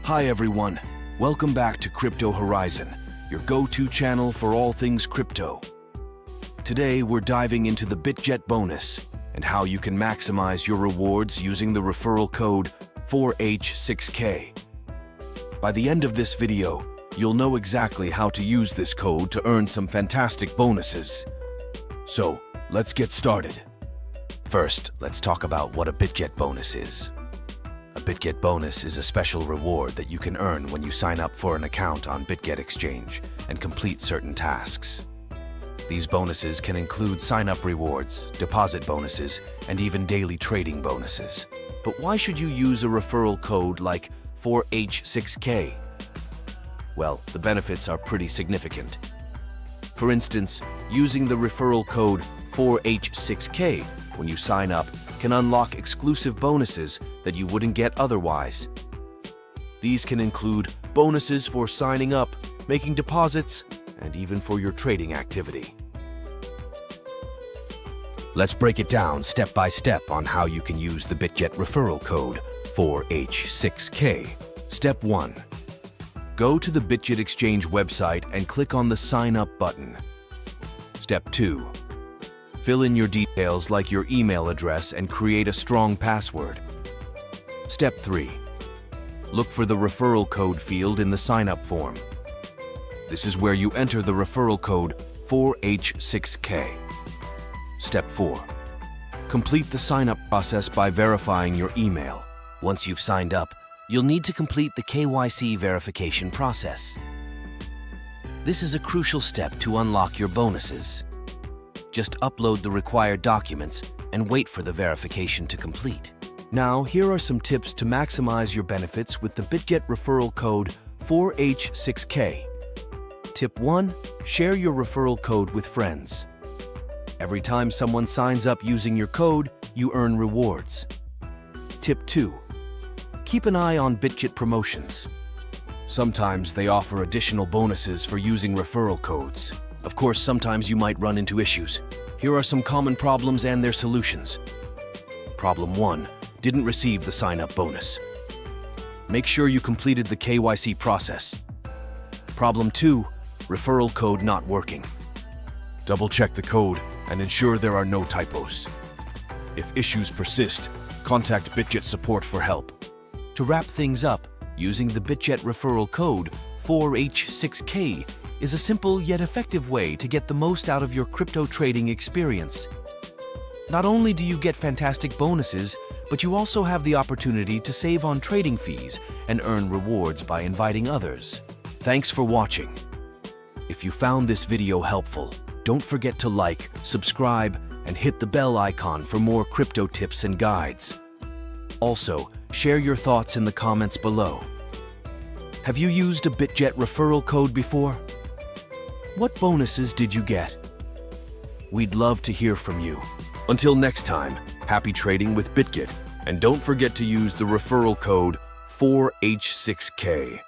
Hi everyone, welcome back to Crypto Horizon, your go-to channel for all things crypto. Today we're diving into the Bitget bonus and how you can maximize your rewards using the referral code 4H6K. By the end of this video, you'll know exactly how to use this code to earn some fantastic bonuses. So, let's get started. First, let's talk about what a Bitget bonus is. A Bitget bonus is a special reward that you can earn when you sign up for an account on Bitget Exchange and complete certain tasks. These bonuses can include sign-up rewards, deposit bonuses, and even daily trading bonuses. But why should you use a referral code like 4H6K? Well, the benefits are pretty significant. For instance, using the referral code 4H6K when you sign up can unlock exclusive bonuses that you wouldn't get otherwise. These can include bonuses for signing up, making deposits, and even for your trading activity. Let's break it down step by step on how you can use the Bitget referral code 4H6K. Step 1. Go to the Bitget Exchange website and click on the Sign Up button. Step 2. Fill in your details like your email address and create a strong password. Step 3. Look for the referral code field in the sign-up form. This is where you enter the referral code 4H6K. Step 4. Complete the sign-up process by verifying your email. Once you've signed up, you'll need to complete the KYC verification process. This is a crucial step to unlock your bonuses. Just upload the required documents and wait for the verification to complete. Now, here are some tips to maximize your benefits with the Bitget referral code 4H6K. Tip 1. Share your referral code with friends. Every time someone signs up using your code, you earn rewards. Tip 2. Keep an eye on Bitget promotions. Sometimes they offer additional bonuses for using referral codes. Of course, sometimes you might run into issues. Here are some common problems and their solutions. Problem 1. Didn't receive the sign-up bonus. Make sure you completed the KYC process. Problem 2. Referral code not working. Double-check the code and ensure there are no typos. If issues persist, contact Bitget support for help. To wrap things up, using the Bitget referral code 4H6K is a simple yet effective way to get the most out of your crypto trading experience. Not only do you get fantastic bonuses, but you also have the opportunity to save on trading fees and earn rewards by inviting others. Thanks for watching. If you found this video helpful, don't forget to like, subscribe, and hit the bell icon for more crypto tips and guides. Also, share your thoughts in the comments below. Have you used a Bitget referral code before? What bonuses did you get? We'd love to hear from you. Until next time, happy trading with Bitget, and don't forget to use the referral code 4H6K.